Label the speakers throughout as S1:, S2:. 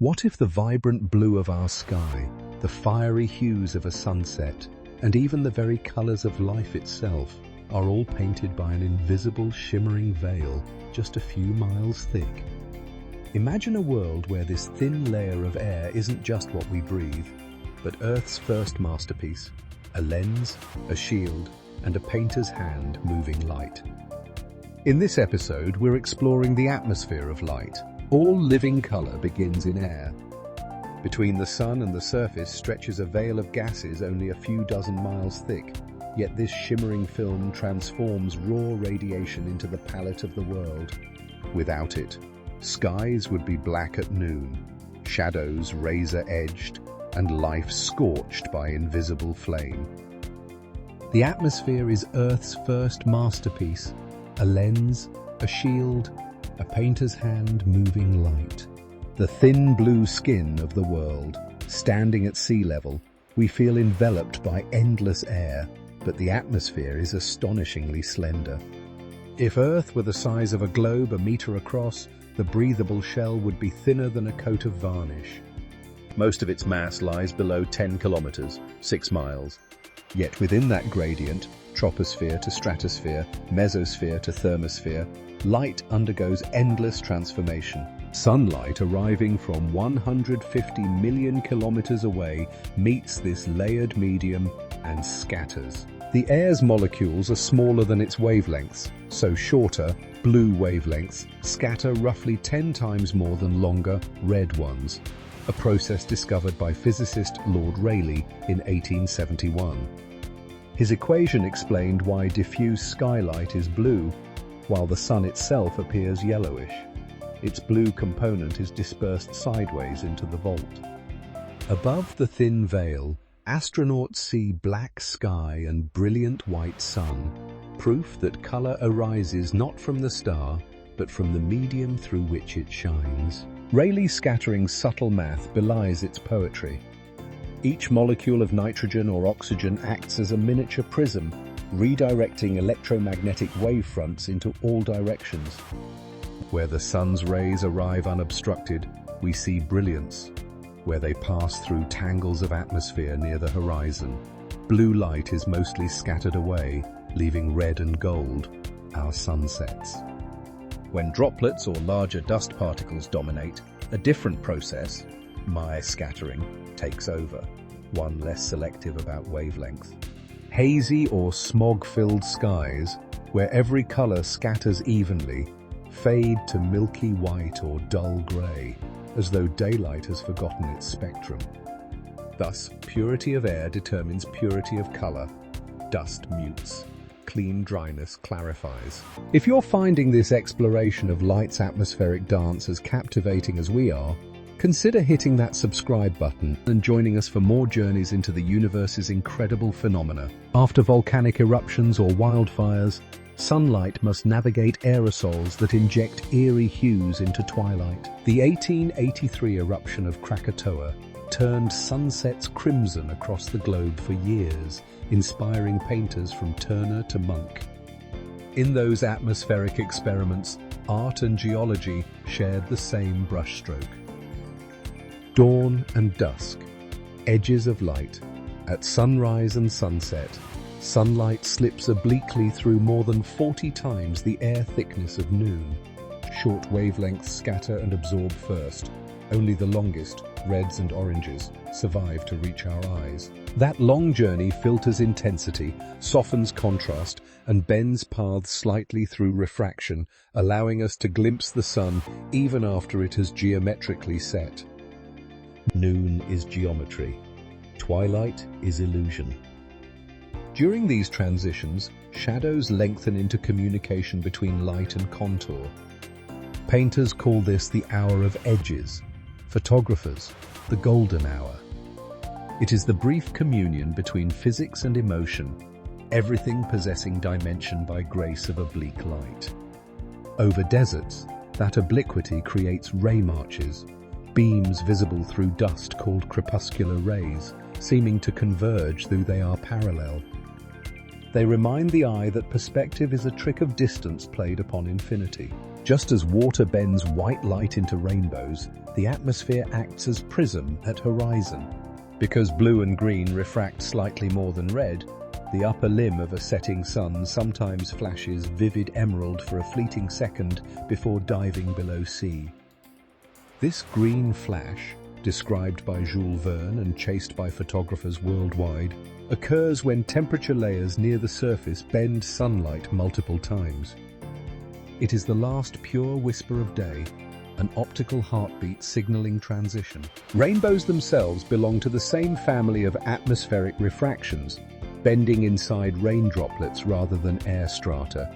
S1: What if the vibrant blue of our sky, the fiery hues of a sunset, and even the very colors of life itself are all painted by an invisible shimmering veil just a few miles thick? Imagine a world where this thin layer of air isn't just what we breathe, but Earth's first masterpiece, a lens, a shield, and a painter's hand moving light. In this episode, we're exploring the atmosphere of light. All living color begins in air. Between the sun and the surface stretches a veil of gases only a few dozen miles thick, yet this shimmering film transforms raw radiation into the palette of the world. Without it, skies would be black at noon, shadows razor-edged, and life scorched by invisible flame. The atmosphere is Earth's first masterpiece, a lens, a shield, a painter's hand moving light. The thin blue skin of the world, standing at sea level, we feel enveloped by endless air, but the atmosphere is astonishingly slender. If Earth were the size of a globe a meter across, the breathable shell would be thinner than a coat of varnish. Most of its mass lies below 10 kilometers, 6 miles. Yet within that gradient, troposphere to stratosphere, mesosphere to thermosphere, light undergoes endless transformation. Sunlight arriving from 150 million kilometers away meets this layered medium and scatters. The air's molecules are smaller than its wavelengths, so shorter, blue wavelengths scatter roughly 10 times more than longer, red ones, a process discovered by physicist Lord Rayleigh in 1871. His equation explained why diffuse skylight is blue, while the sun itself appears yellowish. Its blue component is dispersed sideways into the vault. Above the thin veil, astronauts see black sky and brilliant white sun, proof that color arises not from the star, but from the medium through which it shines. Rayleigh's scattering subtle math belies its poetry. Each molecule of nitrogen or oxygen acts as a miniature prism, redirecting electromagnetic wavefronts into all directions. Where the sun's rays arrive unobstructed, we see brilliance. Where they pass through tangles of atmosphere near the horizon, blue light is mostly scattered away, leaving red and gold, our sunsets. When droplets or larger dust particles dominate, a different process, Mire scattering, takes over, one less selective about wavelength. Hazy or smog-filled skies, where every color scatters evenly, fade to milky white or dull gray, as though daylight has forgotten its spectrum. Thus, purity of air determines purity of color. Dust mutes. Clean dryness clarifies. If you're finding this exploration of light's atmospheric dance as captivating as we are, consider hitting that subscribe button and joining us for more journeys into the universe's incredible phenomena. After volcanic eruptions or wildfires, sunlight must navigate aerosols that inject eerie hues into twilight. The 1883 eruption of Krakatoa turned sunsets crimson across the globe for years, inspiring painters from Turner to Munch. In those atmospheric experiments, art and geology shared the same brushstroke. Dawn and dusk, edges of light. At sunrise and sunset, sunlight slips obliquely through more than 40 times the air thickness of noon. Short wavelengths scatter and absorb first. Only the longest, reds and oranges, survive to reach our eyes. That long journey filters intensity, softens contrast, and bends paths slightly through refraction, allowing us to glimpse the sun even after it has geometrically set. Noon is geometry. Twilight is illusion. During these transitions, shadows lengthen into communication between light and contour. Painters call this the hour of edges. Photographers, the golden hour. It is the brief communion between physics and emotion, everything possessing dimension by grace of oblique light. Over deserts, that obliquity creates ray marches, beams visible through dust called crepuscular rays, seeming to converge though they are parallel. They remind the eye that perspective is a trick of distance played upon infinity. Just as water bends white light into rainbows, the atmosphere acts as prism at horizon. Because blue and green refract slightly more than red, the upper limb of a setting sun sometimes flashes vivid emerald for a fleeting second before diving below sea. This green flash, described by Jules Verne and chased by photographers worldwide, occurs when temperature layers near the surface bend sunlight multiple times. It is the last pure whisper of day, an optical heartbeat signaling transition. Rainbows themselves belong to the same family of atmospheric refractions, bending inside rain droplets rather than air strata.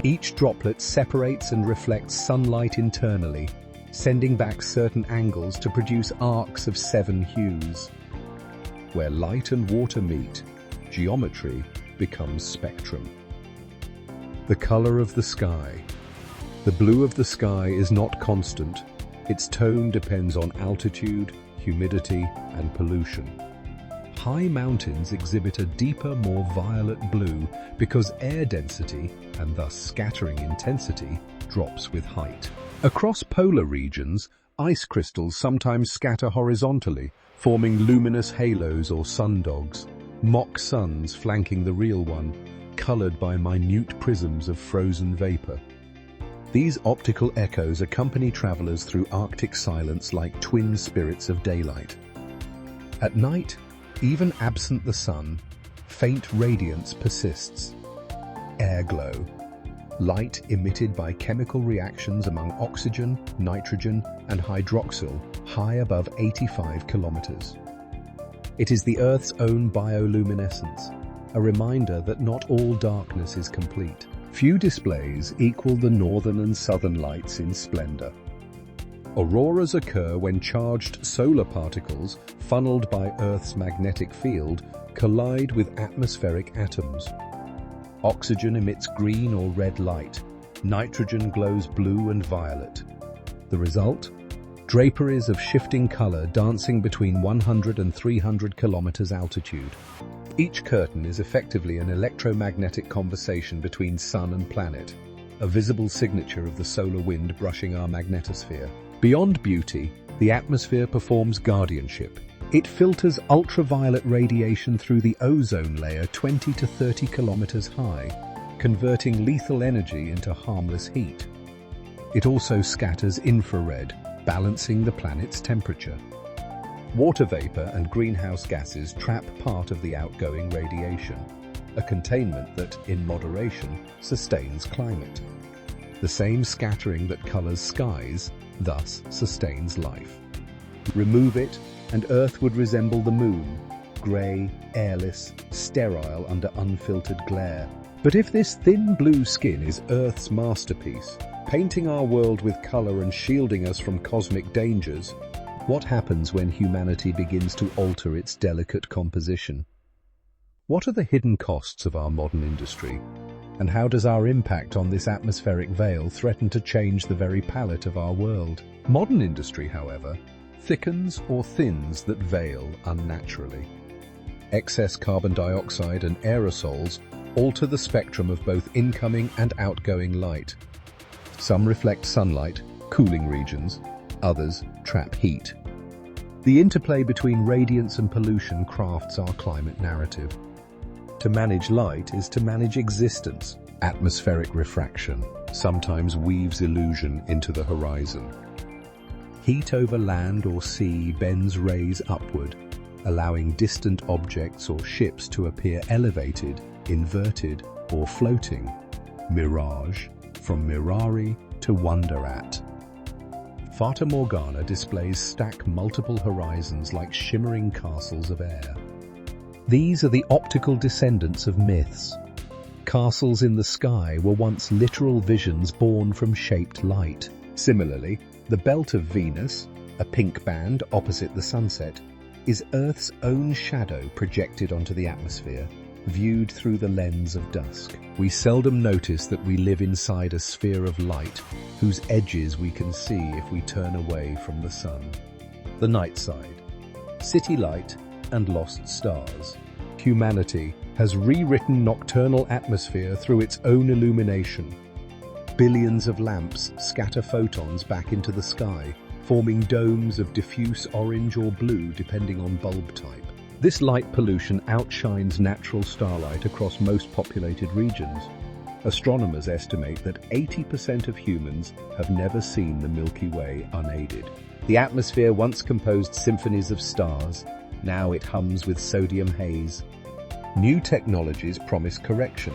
S1: Each droplet separates and reflects sunlight internally, sending back certain angles to produce arcs of 7 hues. Where light and water meet, geometry becomes spectrum. The color of the sky. The blue of the sky is not constant. Its tone depends on altitude, humidity, and pollution. High mountains exhibit a deeper, more violet blue because air density, and thus scattering intensity, drops with height. Across polar regions, ice crystals sometimes scatter horizontally, forming luminous halos or sundogs, mock suns flanking the real one, colored by minute prisms of frozen vapor. These optical echoes accompany travelers through Arctic silence like twin spirits of daylight. At night, even absent the sun, faint radiance persists. Air glow, light emitted by chemical reactions among oxygen, nitrogen, and hydroxyl high above 85 kilometers. It is the Earth's own bioluminescence, a reminder that not all darkness is complete. Few displays equal the northern and southern lights in splendor. Auroras occur when charged solar particles, funneled by Earth's magnetic field, collide with atmospheric atoms. Oxygen emits green or red light. Nitrogen glows blue and violet. The result? Draperies of shifting color dancing between 100 and 300 kilometers altitude. Each curtain is effectively an electromagnetic conversation between sun and planet, a visible signature of the solar wind brushing our magnetosphere. Beyond beauty, the atmosphere performs guardianship. It filters ultraviolet radiation through the ozone layer 20 to 30 kilometers high, converting lethal energy into harmless heat. It also scatters infrared, balancing the planet's temperature. Water vapor and greenhouse gases trap part of the outgoing radiation, a containment that, in moderation, sustains climate. The same scattering that colors skies, thus sustains life. Remove it, and Earth would resemble the moon, grey, airless, sterile under unfiltered glare. But if this thin blue skin is Earth's masterpiece, painting our world with color and shielding us from cosmic dangers, what happens when humanity begins to alter its delicate composition? What are the hidden costs of our modern industry? And how does our impact on this atmospheric veil threaten to change the very palette of our world? Modern industry, however, thickens or thins that veil unnaturally. Excess carbon dioxide and aerosols alter the spectrum of both incoming and outgoing light. Some reflect sunlight, cooling regions, others trap heat. The interplay between radiance and pollution crafts our climate narrative. To manage light is to manage existence. Atmospheric refraction sometimes weaves illusion into the horizon. Heat over land or sea bends rays upward, allowing distant objects or ships to appear elevated, inverted, or floating. Mirage, from mirari to wonder at. Fata Morgana displays stack multiple horizons like shimmering castles of air. These are the optical descendants of myths. Castles in the sky were once literal visions born from shaped light. Similarly, the belt of Venus, a pink band opposite the sunset, is Earth's own shadow projected onto the atmosphere, viewed through the lens of dusk. We seldom notice that we live inside a sphere of light, whose edges we can see if we turn away from the sun. The night side. City light and lost stars. Humanity has rewritten nocturnal atmosphere through its own illumination. billions of lamps scatter photons back into the sky, forming domes of diffuse orange or blue depending on bulb type. This light pollution outshines natural starlight across most populated regions. Astronomers estimate that 80% of humans have never seen the Milky Way unaided. The atmosphere once composed symphonies of stars. Now it hums with sodium haze. New technologies promise correction.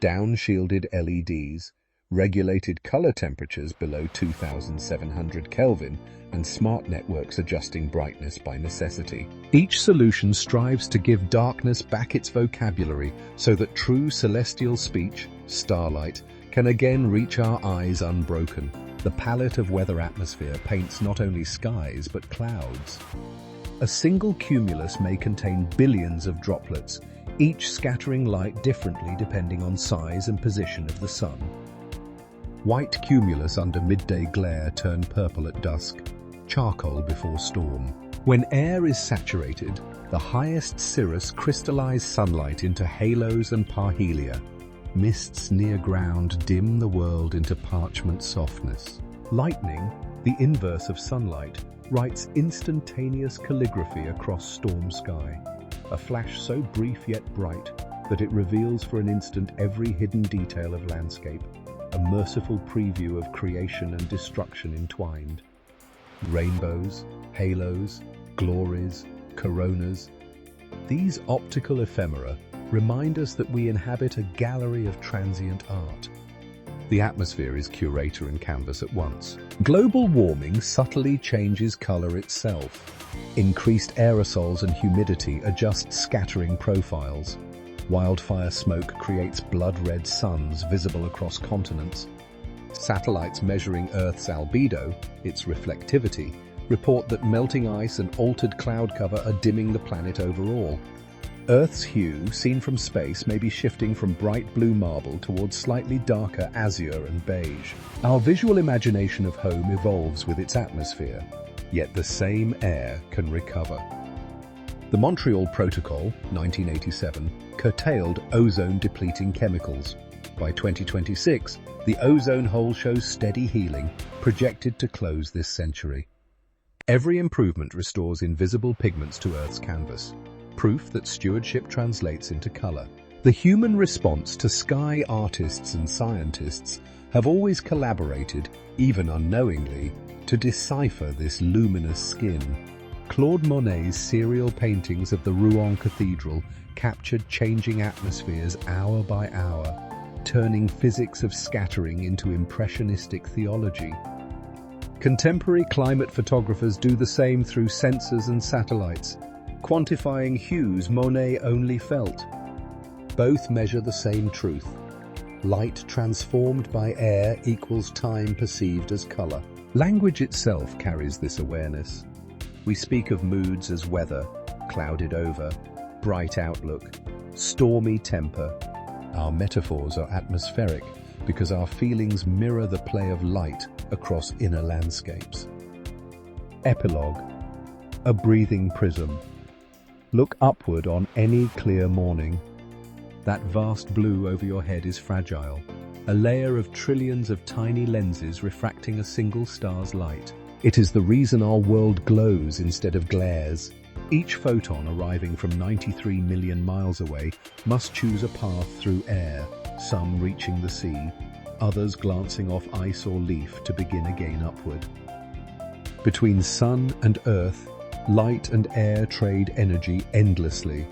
S1: Down-shielded LEDs, regulated color temperatures below 2700 Kelvin, and smart networks adjusting brightness by necessity. Each solution strives to give darkness back its vocabulary so that true celestial speech, starlight, can again reach our eyes unbroken. The palette of weather atmosphere paints not only skies but clouds. A single cumulus may contain billions of droplets, each scattering light differently depending on size and position of the sun. White cumulus under midday glare turn purple at dusk, charcoal before storm. When air is saturated, the highest cirrus crystallize sunlight into halos and parhelia. Mists near ground dim the world into parchment softness. Lightning, the inverse of sunlight, writes instantaneous calligraphy across storm sky. A flash so brief yet bright that it reveals for an instant every hidden detail of landscape, a merciful preview of creation and destruction entwined. Rainbows, halos, glories, coronas. These optical ephemera remind us that we inhabit a gallery of transient art. The atmosphere is curator and canvas at once. Global warming subtly changes color itself. Increased aerosols and humidity adjust scattering profiles. Wildfire smoke creates blood-red suns visible across continents. Satellites measuring Earth's albedo, its reflectivity, report that melting ice and altered cloud cover are dimming the planet overall. Earth's hue, seen from space, may be shifting from bright blue marble towards slightly darker azure and beige. Our visual imagination of home evolves with its atmosphere, yet the same air can recover. The Montreal Protocol, 1987, curtailed ozone-depleting chemicals. By 2026, the ozone hole shows steady healing, projected to close this century. Every improvement restores invisible pigments to Earth's canvas, proof that stewardship translates into color. The human response to sky artists and scientists have always collaborated, even unknowingly, to decipher this luminous skin. Claude Monet's serial paintings of the Rouen Cathedral captured changing atmospheres hour by hour, turning physics of scattering into impressionistic theology. Contemporary climate photographers do the same through sensors and satellites, quantifying hues Monet only felt. Both measure the same truth. Light transformed by air equals time perceived as color. Language itself carries this awareness. We speak of moods as weather, clouded over, bright outlook, stormy temper. Our metaphors are atmospheric because our feelings mirror the play of light across inner landscapes. Epilogue, a breathing prism. Look upward on any clear morning. That vast blue over your head is fragile, a layer of trillions of tiny lenses refracting a single star's light. It is the reason our world glows instead of glares. Each photon arriving from 93 million miles away must choose a path through air, some reaching the sea, others glancing off ice or leaf to begin again upward. Between sun and earth, light and air trade energy endlessly,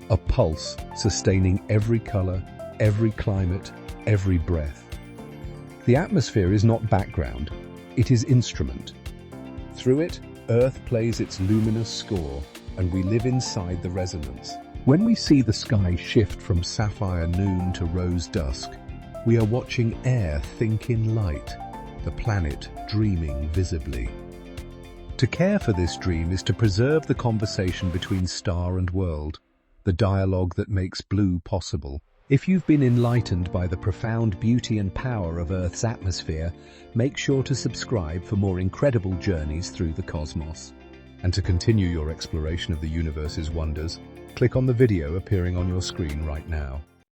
S1: a pulse sustaining every color, every climate, every breath. The atmosphere is not background, it is instrument. Through it, Earth plays its luminous score, and we live inside the resonance. When we see the sky shift from sapphire noon to rose dusk, we are watching air think in light, the planet dreaming visibly. To care for this dream is to preserve the conversation between star and world, the dialogue that makes blue possible. If you've been enlightened by the profound beauty and power of Earth's atmosphere, make sure to subscribe for more incredible journeys through the cosmos. And to continue your exploration of the universe's wonders, click on the video appearing on your screen right now.